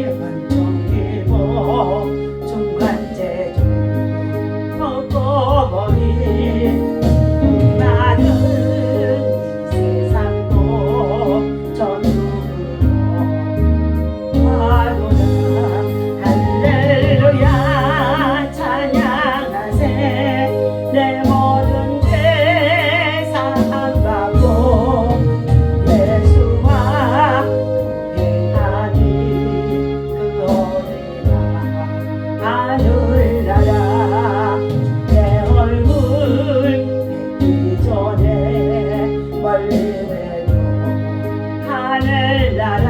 은총이고 중간재주 먹어버린 많은 이 세상도 전부로 하도다 할렐루야 찬양하세 내 모든 죄 사함받고 예수와 동행하니 그 어디나 하늘나라 내 얼굴 뵙기 전에 멀리 내도 하늘나라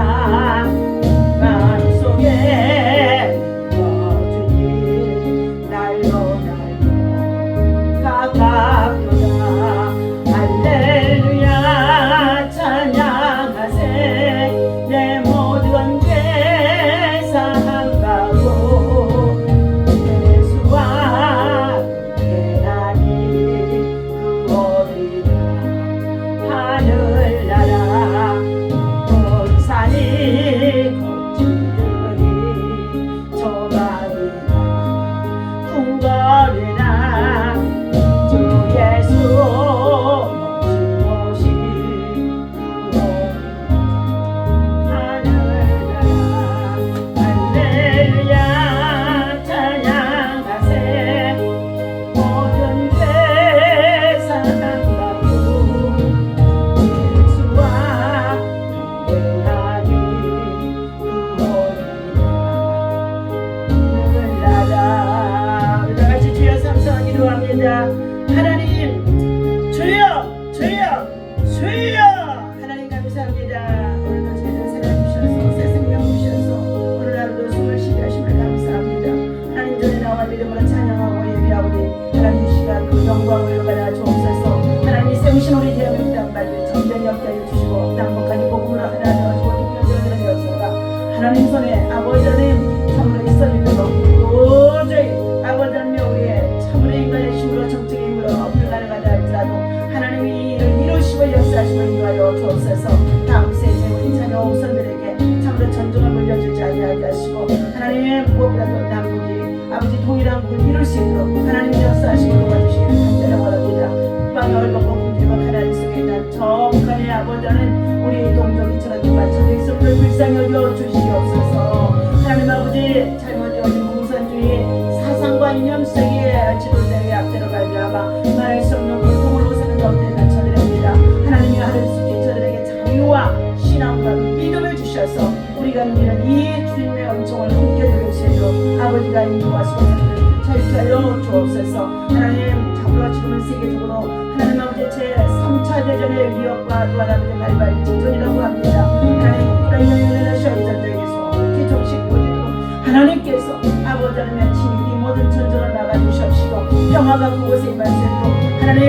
마음속에 넣어주니 날로 가깝도다 할렐루야 찬양하세 내 모든 죄 사함받고 예수와 동행하니 그 어디나 하늘나라 온 산이 거칠으니 저 마음이나 궁궐이나 주 예수 멋진 곳이 그 하늘나라 할렐루야 찬양하세 모든 죄 사함받고 예수와 동행하니 그 어디나 하늘나라. 우리 다같이 주여 삼성하기 기도합니다. 하나님 주여 주여 주여 하나님 감사합니다. 오늘도 저희를 살아주셔서 새 생명 주셔서 오늘 하루도 숨을 쉬게 하심을 감사합니다. 하나님 전에 나와 믿음으로 찬양하고 예배하오니 하나님 시간 그 영광을 받아 주옵소서. 하나님이 세우신 우리 대한민국 땅말을 정전히 없게 하여 주시고 낭복하니 복음으로 하나 되어주고 특별히 되었소가 하나님 손에 아버지 하나님 참으로 있어주도록 도저히 아버지 하나님 우리의 참으로 인간의 힘으로 정적인 힘으로 불가능하다 할지라도 하나님이 이를 이루시고 역사하시고 인도하여 주옵소서. 다음 세대 우리 자녀 후손들에게 참으로 전종을 물려주지 아니하게 하시고 하나님 무엇보다도 남북이 아버지 동일한 국을 이룰 수 있도록 하나님 역사하시고 도와주시기를 간절히 원합니다. 북방의 얼굴과 군대와 가나안 속에 있는 저 북한의 아버지는 우리 동족이처럼 마찬가지 속을 불쌍히 여겨 주시옵소서. 하나님 아버지 잘못되어진 공산주의 사상과 이념 속에 지도자의 악재로 발휘하며 말할 수 없는 고통으로 사는 가운데 낮춰드립니다. 하나님이 하늘 숲이 저들에게 자유와 신앙과 믿음을 주셔서 우리가 누리는 이 주님의 은총을 함께 누릴 수 있도록 아버지가 인도하시고 자유하여 주옵소서. 하나님 참으로 지금은 세계적으로 하나님 아버지 제3차 대전의 위협과 또한 아버지 발발 직전이라고 합니다. 하나님 우크라이나의 러시아 전쟁에서 특히 정식 고지도 하나님께서 아버지 하나님의 친히 모든 전쟁을 막아주시옵시고 평화가 그곳에 임하시도록 하나님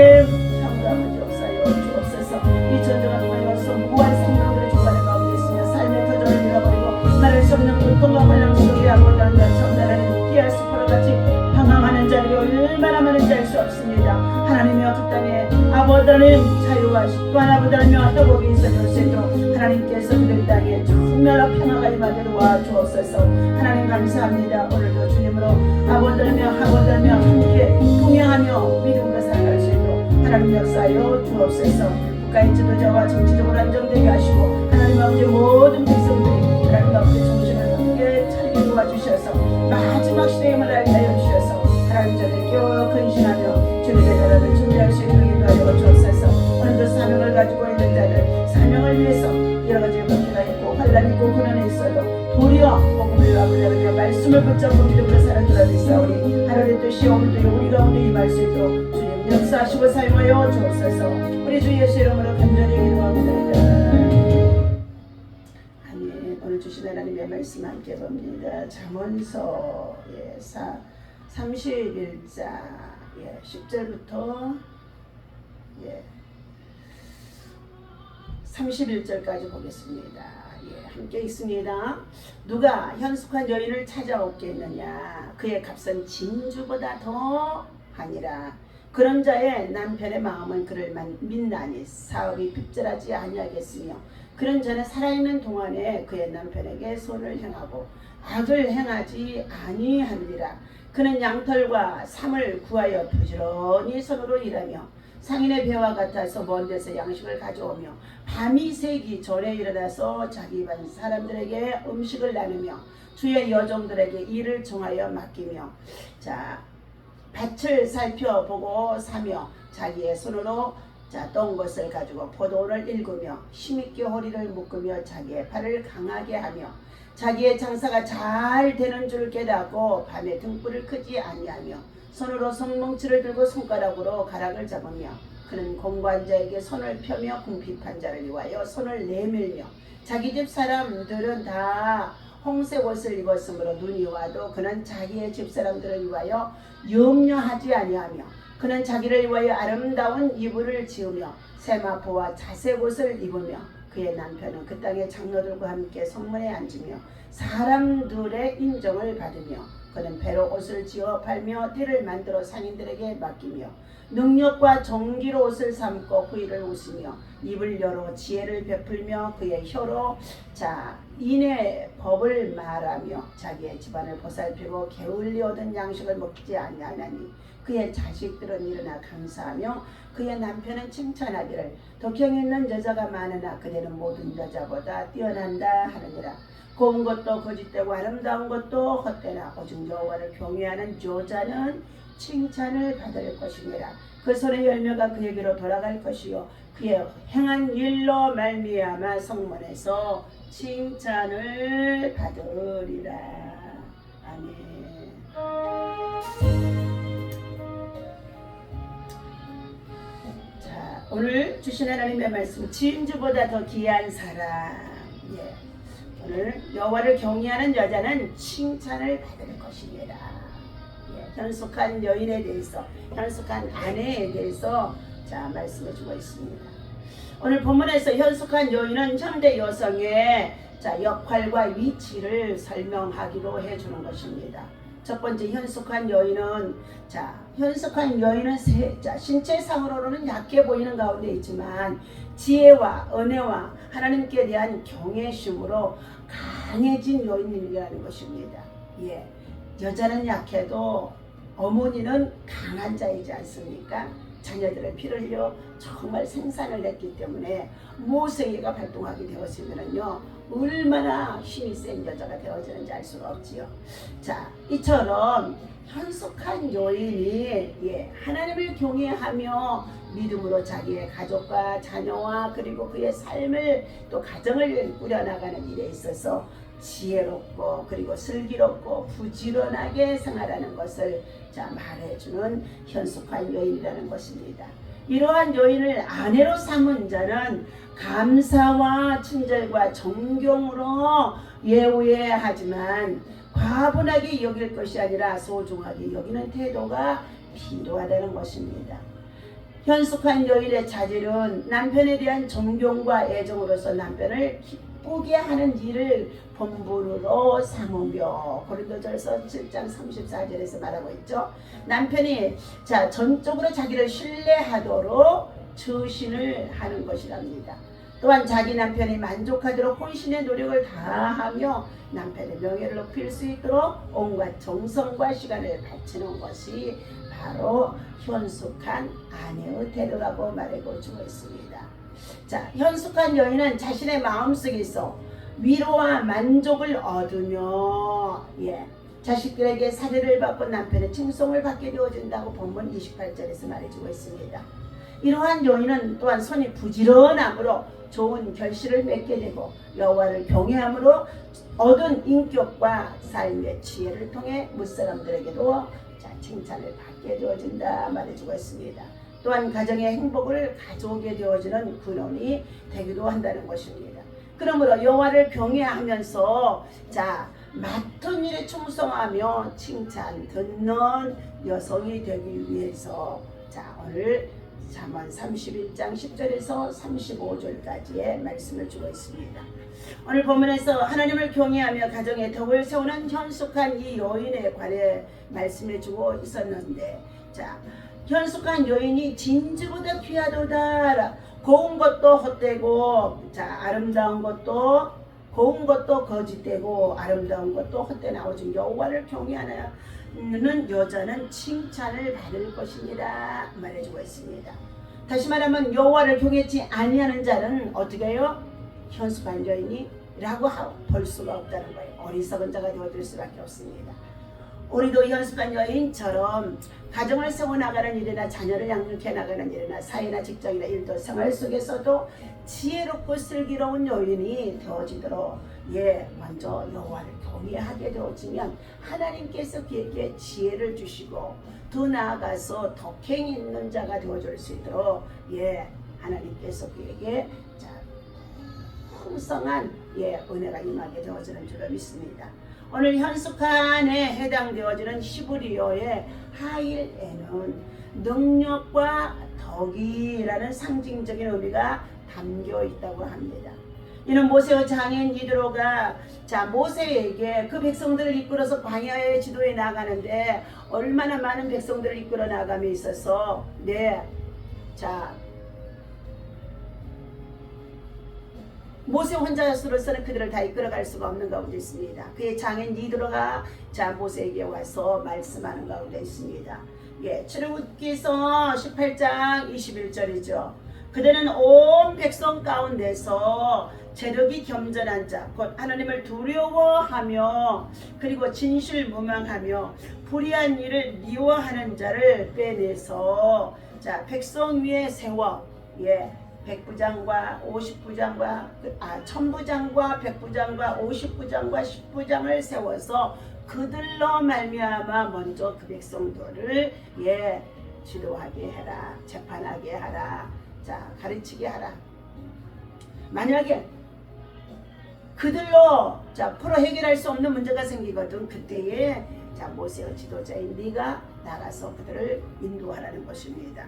참으로 아버지 역사여 주옵소서. 이 전쟁을 통하여서 무한 생명들의 주관에 가운데 있으며 삶의 터전을 잃어버리고 말할 수 없는 고통과 혼란 속에 아버지 하나님 전달하는 디아스포라같이 방황하는 자들이 얼마나 많은지 알 수 없습니다. 하나님이여 그 땅에 아버지 하나님 자유와 또한 아버지 하나님이여 회복이 있어질 수 있도록 하나님께서 그들 땅에 정말로 평화가 임하게 도와주옵소서. 하나님 감사합니다. 오늘도 주님으로 아버지 하나님이여 아버지 하나님이여 함께 동행하며 믿음으로 살아갈 수 있도록 하나님 역사하여 주옵소서. 국가의 지도자와 정치적으로 안정되게 하시고 하나님 아버지 모든 백성들이 하나님 아버지 정신을 함께 차리게 도와주셔서 마지막 시대임을 알게 하여 주셔서 하나님 전에 깨어 근신하며 주님의 나라를 준비할 수 있도록 인도하여 주옵소서. 오늘도 사명을 가지고 있는 자들 사명을 위해서 여러 가지 문제가 있고 환란이 있고 고난이 있어도 도리어 복음을 아버지의 말씀을 붙잡고 믿음으로 살아주라 믿사오니 하늘의 뜻이 오늘도 우리 가운데 임할 수 있도록 주님 역사하시고 사용하여 주옵소서. 우리 주 예수 이름으로 간절히 기도합니다. 아멘. 오늘 주신 하나님의 말씀 함께 봅니다. 잠언서 31장 10절부터 31절까지 보겠습니다. 함께 있습니다. 누가 현숙한 여인을 찾아오겠느냐? 그의 값은 진주보다 더 하니라. 그런 자의 남편의 마음은 그를 믿나니 사업이 핍절하지 아니하겠으며 그런 자는 살아있는 동안에 그의 남편에게 손을 행하고 악을 행하지 아니하느니라. 그는 양털과 삼을 구하여 부지런히 손으로 일하며 상인의 배와 같아서 먼 데서 양식을 가져오며 밤이 새기 전에 일어나서 자기 반 사람들에게 음식을 나누며 주의 여종들에게 일을 정하여 맡기며 밭을 살펴보고 사며 자기의 손으로 떤 것을 가지고 포도원을 일구며 힘있게 허리를 묶으며 자기의 팔을 강하게 하며 자기의 장사가 잘 되는 줄 깨닫고 밤에 등불을 끄지 아니하며 손으로 손뭉치를 들고 손가락으로 가락을 잡으며 그는 공고한 자에게 손을 펴며 궁핍한 자를 위하여 손을 내밀며 자기 집 사람들은 다 홍색 옷을 입었으므로 눈이 와도 그는 자기의 집사람들을 위하여 염려하지 아니하며 그는 자기를 위하여 아름다운 이불을 지으며 세마포와 자색 옷을 입으며 그의 남편은 그 땅의 장로들과 함께 성문에 앉으며 사람들의 인정을 받으며 그는 배로 옷을 지어 팔며 띠를 만들어 상인들에게 맡기며 능력과 정기로 옷을 삼고 후일을 웃으며 입을 열어 지혜를 베풀며 그의 혀로 인의 법을 말하며 자기의 집안을 보살피고 게을리 얻은 양식을 먹지 아니하나니 그의 자식들은 일어나 감사하며 그의 남편은 칭찬하기를 독형 있는 여자가 많으나 그대는 모든 여자보다 뛰어난다 하느니라. 고운 것도 거짓되고 아름다운 것도 헛되나 오직 여호와를 경외하는 여자는 칭찬을 받을 것이니라. 그 손의 열매가 그에게로 돌아갈 것이요 그의 행한 일로 말미암아 성문에서 칭찬을 받으리라. 아멘. 오늘 주신 하나님의 말씀, 진주보다 더 귀한 사람. 오늘 여호와를 경외하는 여자는 칭찬을 받을 것이니라. 현숙한 여인에 대해서, 현숙한 아내에 대해서 말씀해 주고 있습니다. 오늘 본문에서 현숙한 여인은 현대 여성의 역할과 위치를 설명하기로 해주는 것입니다. 첫 번째, 현숙한 여인은 현숙한 여인은 신체상으로는 약해 보이는 가운데 있지만 지혜와 은혜와 하나님께 대한 경외심으로 강해진 여인이라는 것입니다. 여자는 약해도 어머니는 강한 자이지 않습니까? 자녀들의 피를 흘려 정말 생산을 했기 때문에 모세가 발동하게 되었으면요 얼마나 힘이 센 여자가 되어지는지 알 수가 없지요. 이처럼 현숙한 여인이 하나님을 경외하며 믿음으로 자기의 가족과 자녀와 그리고 그의 삶을 또 가정을 꾸려나가는 일에 있어서 지혜롭고 그리고 슬기롭고 부지런하게 생활하는 것을 말해주는 현숙한 여인이라는 것입니다. 이러한 여인을 아내로 삼은 자는 감사와 친절과 존경으로 예우해야 하지만 과분하게 여길 것이 아니라 소중하게 여기는 태도가 필요하다는 것입니다. 현숙한 여인의 자질은 남편에 대한 존경과 애정으로서 남편을 기쁘게 하는 일을 본분으로 삼으며, 고린도전서 7장 34절에서 말하고 있죠. 남편이 전적으로 자기를 신뢰하도록 처신을 하는 것이랍니다. 또한 자기 남편이 만족하도록 혼신의 노력을 다하며 남편의 명예를 높일 수 있도록 온갖 정성과 시간을 바치는 것이 바로 현숙한 아내의 태도라고 말해주고 있습니다. 현숙한 여인은 자신의 마음속에서 위로와 만족을 얻으며 자식들에게 사례를 받고 남편의 칭송을 받게 되어진다고 본문 28절에서 말해주고 있습니다. 이러한 여인은 또한 손이 부지런함으로 좋은 결실을 맺게 되고 여호와를 경외함으로 얻은 인격과 삶의 지혜를 통해 무사람들에게도 칭찬을 받게 되어진다 말해주고 있습니다. 또한 가정의 행복을 가져오게 되어지는 근원이 되기도 한다는 것입니다. 그러므로 여호와를 경외하면서 맡은 일에 충성하며 칭찬 듣는 여성이 되기 위해서 오늘 잠언 31장 10절에서 35절까지의 말씀을 주고 있습니다. 오늘 본문에서 하나님을 경외하며 가정의 덕을 세우는 현숙한 이 여인에 관해 말씀해 주고 있었는데, 현숙한 여인이 진주보다 귀하도다, 고운 것도 헛되고 자 아름다운 것도 고운 것도 거짓되고 아름다운 것도 헛되 나오지 여호와를 경외하는 여자는 칭찬을 받을 것입니다 말해주고 있습니다. 다시 말하면 여호와를 경외치 아니하는 자는 어떻게 해요? 현숙한 여인이라고 볼 수가 없다는 거예요. 어리석은 자가 되어들 수밖에 없습니다. 우리도 현숙한 여인처럼 가정을 세워나가는 일이나 자녀를 양육해 나가는 일이나 사회나 직장이나 일도 생활 속에서도 지혜롭고 슬기로운 여인이 되어지도록 먼저 여호와를 경외하게 되어지면 하나님께서 그에게 지혜를 주시고 더 나아가서 덕행이 있는 자가 되어줄 수 있도록 하나님께서 그에게 풍성한 은혜가 임하게 되어지는 줄로 믿습니다. 오늘 현숙한에 해당되어지는 히브리어의 하일에는 능력과 덕이라는 상징적인 의미가 담겨 있다고 합니다. 이는 모세의 장인 이드로가 모세에게 그 백성들을 이끌어서 광야의 지도에 나가는데 얼마나 많은 백성들을 이끌어 나감에 있어서 모세 혼자서로서는 그들을 다 이끌어갈 수가 없는 가운데 있습니다. 그의 장인 이드로가 모세에게 와서 말씀하는 가운데 있습니다. 출애굽기서 18장 21절이죠. 그대는 온 백성 가운데서 재력이 겸전한 자, 곧 하나님을 두려워하며 그리고 진실무망하며 불의한 일을 미워하는 자를 빼내서 백성 위에 세워 백부장과 50부장과 천부장과 백부장과 50부장과 10부장을 세워서 그들로 말미암아 먼저 그 백성들을 지도하게 해라, 재판하게 하라, 가르치게 하라. 만약에 그들로 풀어 해결할 수 없는 문제가 생기거든 그때에 모세의 지도자인 네가 나가서 그들을 인도하라는 것입니다.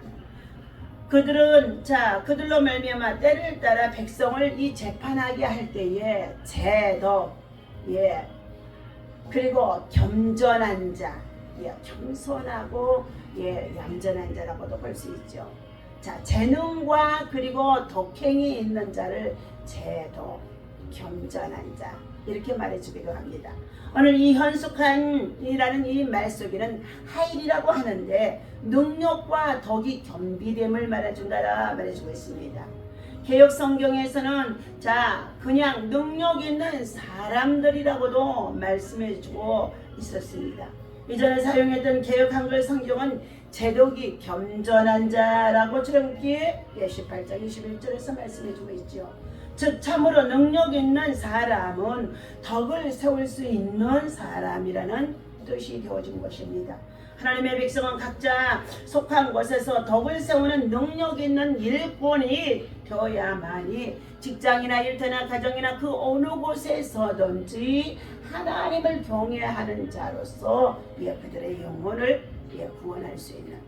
그들은 그들로 말미암아 때를 따라 백성을 이 재판하게 할 때에 제도 그리고 겸전한 자 겸손하고 얌전한 자라고도 볼 수 있죠. 재능과 그리고 덕행이 있는 자를 제도 겸전한 자 이렇게 말해주기도 합니다. 오늘 이 현숙한이라는 이 말 속에는 하일이라고 하는데 능력과 덕이 겸비됨을 말해준다라 말해주고 있습니다. 개역 성경에서는 그냥 능력 있는 사람들이라고도 말씀해주고 있었습니다. 이전에 사용했던 개역 한글 성경은 제독이 겸전한 자라고 출애굽기 18장 21절에서 말씀해주고 있죠. 즉 참으로 능력 있는 사람은 덕을 세울 수 있는 사람이라는 뜻이 되어진 것입니다. 하나님의 백성은 각자 속한 곳에서 덕을 세우는 능력 있는 일꾼이 되어야만이 직장이나 일터나 가정이나 그 어느 곳에서든지 하나님을 경외하는 자로서 그들의 영혼을 구원할 수 있는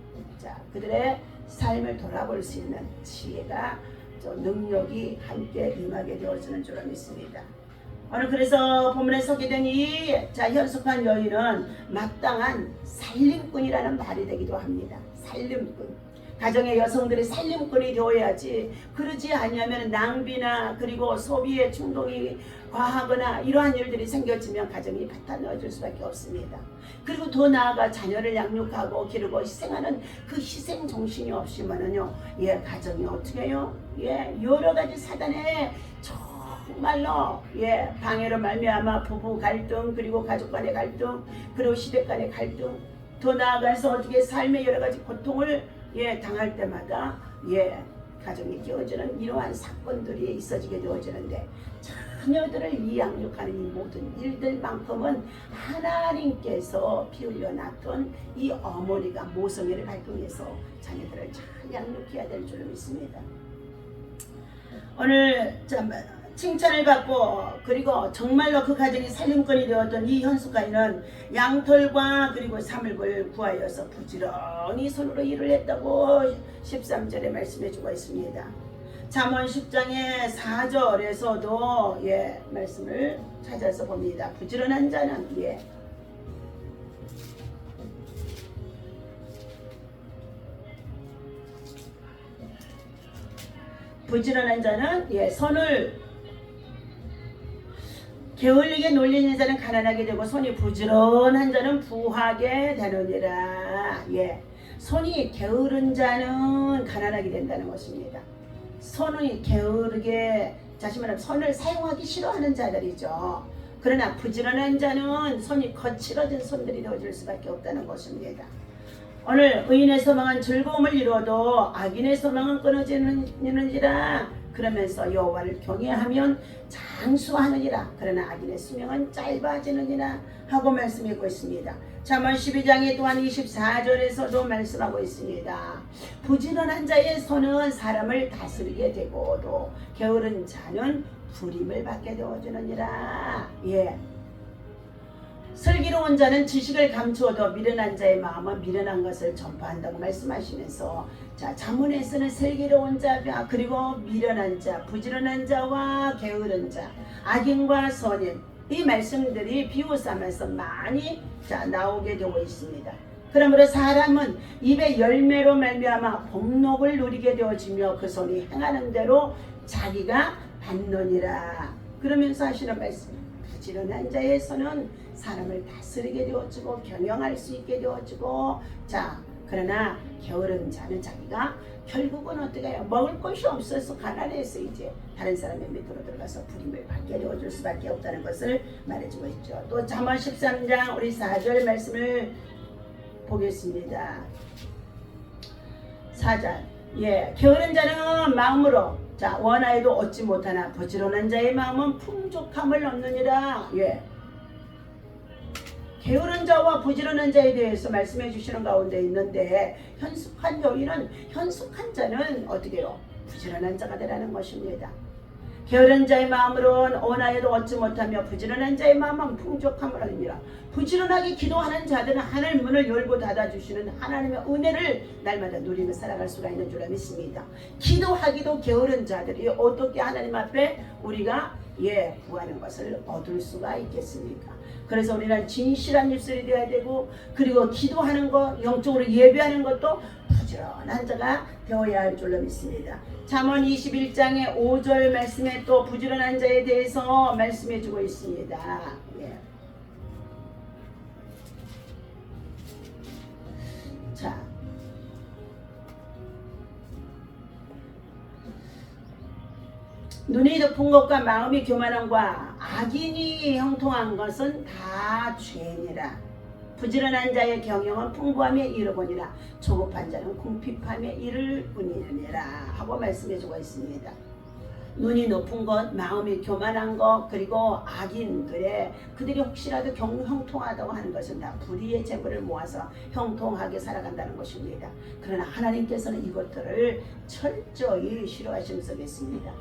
그들의 삶을 돌아볼 수 있는 지혜가 능력이 함께 임하게 되어지는 줄로 믿습니다. 오늘 그래서 본문에 소개된 이 현숙한 여인은 마땅한 살림꾼이라는 말이 되기도 합니다. 살림꾼. 가정의 여성들이 살림꾼이 되어야지 그러지 아니하면 낭비나 그리고 소비의 충동이 과하거나 이러한 일들이 생겨지면 가정이 파탄나질 수밖에 없습니다. 그리고 더 나아가 자녀를 양육하고 기르고 희생하는 그 희생 정신이 없으면은요, 가정이 어떻게 해요? 여러 가지 사단의 정말로 방해로 말미암아 부부 갈등 그리고 가족 간의 갈등 그리고 시댁 간의 갈등 더 나아가서 어떻게 삶의 여러 가지 고통을 당할 때마다 가정이 깨어지는 이러한 사건들이 있어지게 되어지는데 자녀들을 이 양육하는 이 모든 일들만큼은 하나님께서 피 흘려 낳던 이 어머니가 모성애를 발동해서 자녀들을 잘 양육해야 될 줄로 믿습니다. 오늘 칭찬을 받고 그리고 정말로 그 가정이 살림꾼이 되었던 이 현숙아이는 양털과 그리고 사물을 구하여서 부지런히 손으로 일을 했다고 13절에 말씀해주고 있습니다. 잠언 10장의 4절에서도 말씀을 찾아서 봅니다. 부지런한 자는 부지런한 자는 손을 게을리게 놀리는 자는 가난하게 되고 손이 부지런한 자는 부하게 되느니라. 손이 게으른 자는 가난하게 된다는 것입니다. 손이 게으르게 다시 말하면 손을 사용하기 싫어하는 자들이죠. 그러나 부지런한 자는 손이 거칠어진 손들이 되어줄 수밖에 없다는 것입니다. 오늘 의인의 소망은 즐거움을 이루어도 악인의 소망은 끊어지느니라. 그러면서 여호와를 경외하면 장수하느니라. 그러나 악인의 수명은 짧아지느니라 하고 말씀하고 있습니다. 잠언 12장에 또한 24절에서도 말씀하고 있습니다. 부지런한 자의 손은 사람을 다스리게 되고도 게으른 자는 불임을 받게 되어주느니라. 슬기로운 자는 지식을 감추어도 미련한 자의 마음은 미련한 것을 전파한다고 말씀하시면서 잠언에서는 슬기로운 자 그리고 미련한 자, 부지런한 자와 게으른 자, 악인과 선인 이 말씀들이 비유삼아서 많이 나오게 되고 있습니다. 그러므로 사람은 입의 열매로 말미암아 복록을 누리게 되어지며 그 손이 행하는 대로 자기가 받느니라. 그러면서 하시는 말씀, 부지런한 자의 손은 사람을 다스리게 되어지고 경영할 수 있게 되어지고 그러나 게으른 자는 자기가 결국은 어떻게 해요? 먹을 것이 없어서 가난해서 이제 다른 사람의 밑으로 들어가서 불임을 받게 되어줄 수밖에 없다는 것을 말해주고 있죠. 또 잠언 13장 우리 4절 말씀을 보겠습니다. 4절 게으른 자는 마음으로 원하여도 얻지 못하나 부지런한 자의 마음은 풍족함을 얻느니라. 게으른 자와 부지런한 자에 대해서 말씀해 주시는 가운데 있는데 현숙한 여인은 현숙한 자는 어떻게 해요? 부지런한 자가 되라는 것입니다. 게으른 자의 마음으로는 원하여도 얻지 못하며 부지런한 자의 마음은 풍족함을 얻느니라. 부지런하게 기도하는 자들은 하늘 문을 열고 닫아주시는 하나님의 은혜를 날마다 누리며 살아갈 수가 있는 줄 믿습니다. 기도하기도 게으른 자들이 어떻게 하나님 앞에 우리가 구하는 것을 얻을 수가 있겠습니까? 그래서 우리는 진실한 입술이 되어야 되고 그리고 기도하는 것, 영적으로 예배하는 것도 부지런한 자가 되어야 할 줄로 믿습니다. 잠언 21장의 5절 말씀에 또 부지런한 자에 대해서 말씀해 주고 있습니다. 눈이 높은 것과 마음이 교만함과 악인이 형통한 것은 다 죄니라. 부지런한 자의 경영은 풍부함에 이르거니라. 조급한 자는 궁핍함에 이를 뿐이니라 하고 말씀해주고 있습니다. 눈이 높은 것, 마음이 교만한 것, 그리고 악인들의 그들이 혹시라도 형통하다고 하는 것은 다 불의의 재물을 모아서 형통하게 살아간다는 것입니다. 그러나 하나님께서는 이것들을 철저히 싫어하시면서 겠습니다.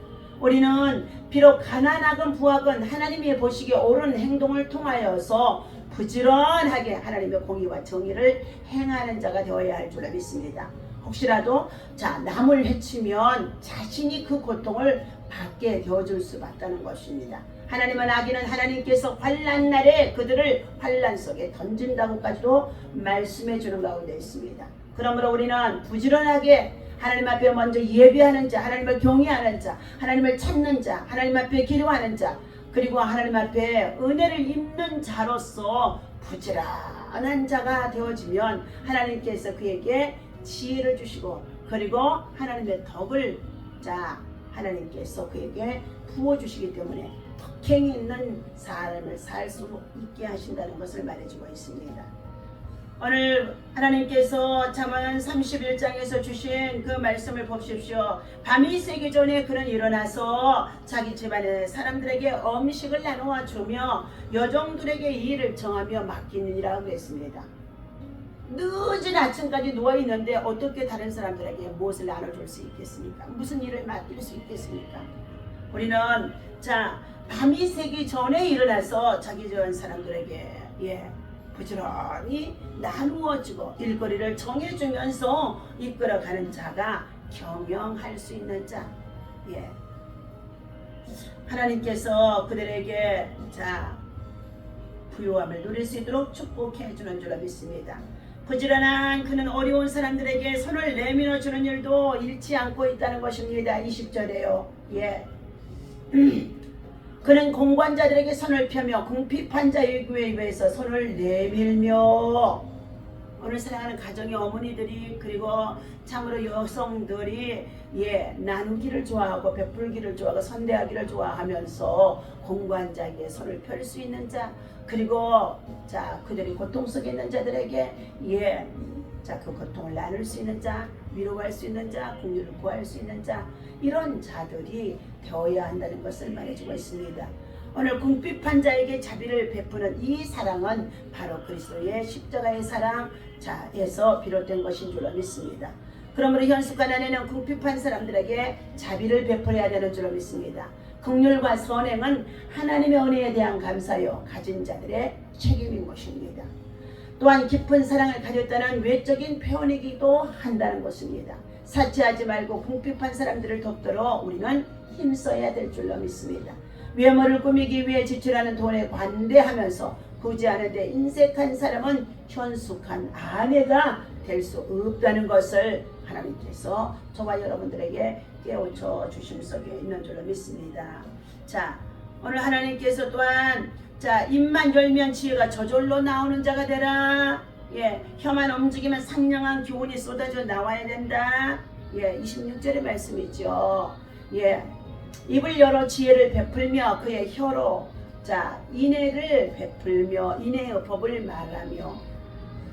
우리는 비록 가난하건 부하건 하나님이 보시기에 옳은 행동을 통하여서 부지런하게 하나님의 공의와 정의를 행하는 자가 되어야 할 줄 믿습니다. 혹시라도 남을 해치면 자신이 그 고통을 받게 되어줄 수 있다는 것입니다. 하나님은 악인은 하나님께서 환난 날에 그들을 환난 속에 던진다고까지도 말씀해 주는 가운데 있습니다. 그러므로 우리는 부지런하게 하나님 앞에 먼저 예배하는 자, 하나님을 경외하는 자, 하나님을 찾는 자, 하나님 앞에 기도하는 자, 그리고 하나님 앞에 은혜를 입는 자로서 부지런한 자가 되어지면 하나님께서 그에게 지혜를 주시고 그리고 하나님의 덕을 하나님께서 그에게 부어주시기 때문에 덕행이 있는 삶을 살 수 있게 하신다는 것을 말해주고 있습니다. 오늘 하나님께서 잠언 31장에서 주신 그 말씀을 보십시오. 밤이 새기 전에 그는 일어나서 자기 집안의 사람들에게 음식을 나누어 주며 여종들에게 일을 정하며 맡기느니라 그랬습니다. 늦은 아침까지 누워있는데 어떻게 다른 사람들에게 무엇을 나눠줄 수 있겠습니까? 무슨 일을 맡길 수 있겠습니까? 우리는 밤이 새기 전에 일어나서 자기 집안 사람들에게 부지런히 나누어주고 일거리를 정해주면서 이끌어가는 자가 경영할 수 있는 자. 하나님께서 그들에게 부유함을 누릴 수 있도록 축복해 주는 줄 믿습니다. 부지런한 그는 어려운 사람들에게 손을 내밀어 주는 일도 잃지 않고 있다는 것입니다. 20절에요. 예. 그는 공관자들에게 손을 펴며 궁핍한 자의 위해서 손을 내밀며, 오늘 사랑하는 가정의 어머니들이 그리고 참으로 여성들이 나누기를 좋아하고 베풀기를 좋아하고 선대하기를 좋아하면서 공관자에게 손을 펼 수 있는 자, 그리고 그들이 고통 속에 있는 자들에게 그 고통을 나눌 수 있는 자, 위로할 수 있는 자, 공유를 구할 수 있는 자, 이런 자들이 되어야 한다는 것을 말해주고 있습니다. 오늘 궁핍한 자에게 자비를 베푸는 이 사랑은 바로 그리스도의 십자가의 사랑에서 비롯된 것인 줄로 믿습니다. 그러므로 현숙한 아내는 궁핍한 사람들에게 자비를 베풀어야 되는 줄로 믿습니다. 긍휼과 선행은 하나님의 은혜에 대한 감사요 가진 자들의 책임인 것입니다. 또한 깊은 사랑을 가졌다는 외적인 표현이기도 한다는 것입니다. 사치하지 말고 궁핍한 사람들을 돕도록 우리는 힘써야 될 줄로 믿습니다. 외모를 꾸미기 위해 지출하는 돈에 관대하면서 굳이 않은데 인색한 사람은 현숙한 아내가 될 수 없다는 것을 하나님께서 저와 여러분들에게 깨우쳐 주심 속에 있는 줄로 믿습니다. 오늘 하나님께서 또한 입만 열면 지혜가 저절로 나오는 자가 되라. 혀만 움직이면 상냥한 교훈이 쏟아져 나와야 된다. 26절의 말씀이죠. 입을 열어 지혜를 베풀며 그의 혀로 인애를 베풀며 인애의 법을 말하며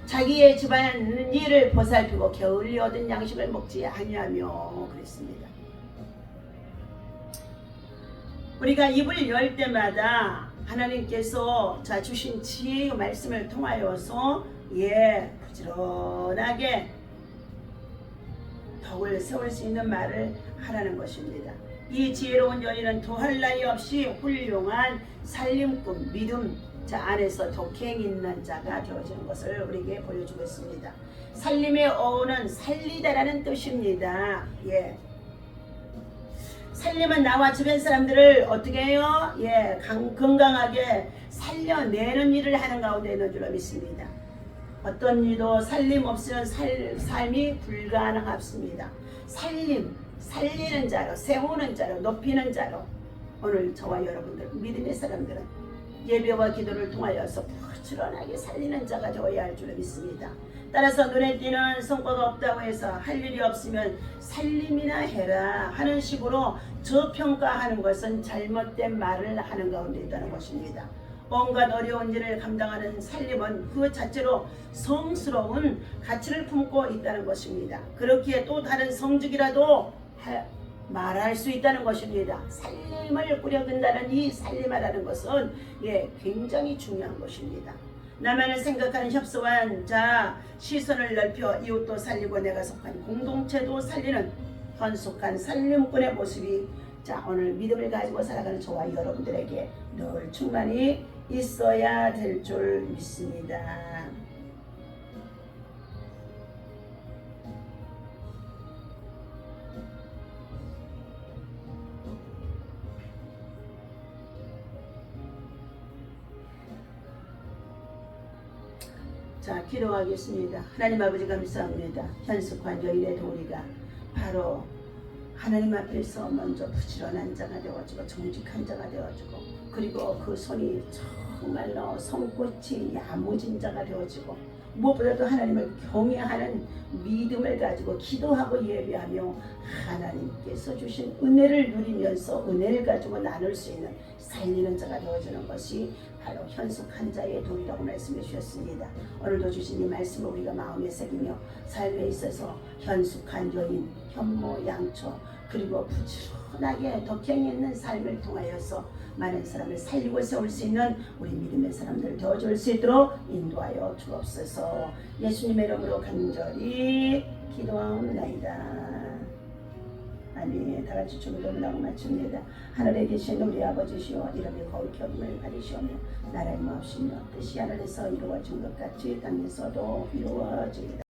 자기의 집안 일을 보살피고 게을리 얻은 양식을 먹지 아니하며 그랬습니다. 우리가 입을 열 때마다 하나님께서 주신 지혜의 말씀을 통하여서 부지런하게 덕을 세울 수 있는 말을 하라는 것입니다. 이 지혜로운 여인은 더할 나위 없이 훌륭한 살림꾼 믿음 안에서 독행 있는 자가 되어지는 것을 우리에게 보여주고 있습니다. 살림의 어원은 살리다라는 뜻입니다. 살림은 나와 주변 사람들을 어떻게 해요? 건강하게 살려내는 일을 하는 가운데 있는 줄로 믿습니다. 어떤 일도 살림 없이는 삶이 불가능합니다. 살리는 자로, 세우는 자로, 높이는 자로 오늘 저와 여러분들 믿음의 사람들은 예배와 기도를 통하여서 부지런하게 살리는 자가 되어야 할 줄 믿습니다. 따라서 눈에 띄는 성과가 없다고 해서 할 일이 없으면 살림이나 해라 하는 식으로 저평가하는 것은 잘못된 말을 하는 가운데 있다는 것입니다. 온갖 어려운 일을 감당하는 살림은 그 자체로 성스러운 가치를 품고 있다는 것입니다. 그렇기에 또 다른 성직이라도 말할 수 있다는 것입니다. 살림을 꾸려든다는 이 살림하라는 것은 굉장히 중요한 것입니다. 나만을 생각하는 협소한 시선을 넓혀 이웃도 살리고 내가 속한 공동체도 살리는 현숙한 살림꾼의 모습이 오늘 믿음을 가지고 살아가는 저와 여러분들에게 늘 충만히 있어야 될 줄 믿습니다. 기도하겠습니다. 하나님 아버지 감사합니다. 현숙한 여인의 도리가 바로 하나님 앞에서 먼저 부지런한 자가 되어지고 정직한 자가 되어지고 그리고 그 손이 정말로 손꽃이 야무진 자가 되어지고 무엇보다도 하나님을 경외하는 믿음을 가지고 기도하고 예배하며 하나님께서 주신 은혜를 누리면서 은혜를 가지고 나눌 수 있는 살리는 자가 되어지는 것이 바로 현숙한 자의 도리라고 말씀해 주셨습니다. 오늘도 주신 이 말씀을 우리가 마음에 새기며 삶에 있어서 현숙한 여인, 현모, 양처 그리고 부지런하게 덕행 있는 삶을 통하여서 많은 사람을 살리고 세울 수 있는 우리 믿음의 사람들 되어줄 수 있도록 인도하여 주옵소서. 예수님의 이름으로 간절히 기도하옵나이다. 아멘. 다같이 주기도문하고 마칩니다. 하늘에 계신 우리 아버지시여 이름이 거룩히 여김을 받으시오며 나라의 마옵시며 뜻이 하늘에서 이루어진 것 같이 땅에서도 이루어지리다.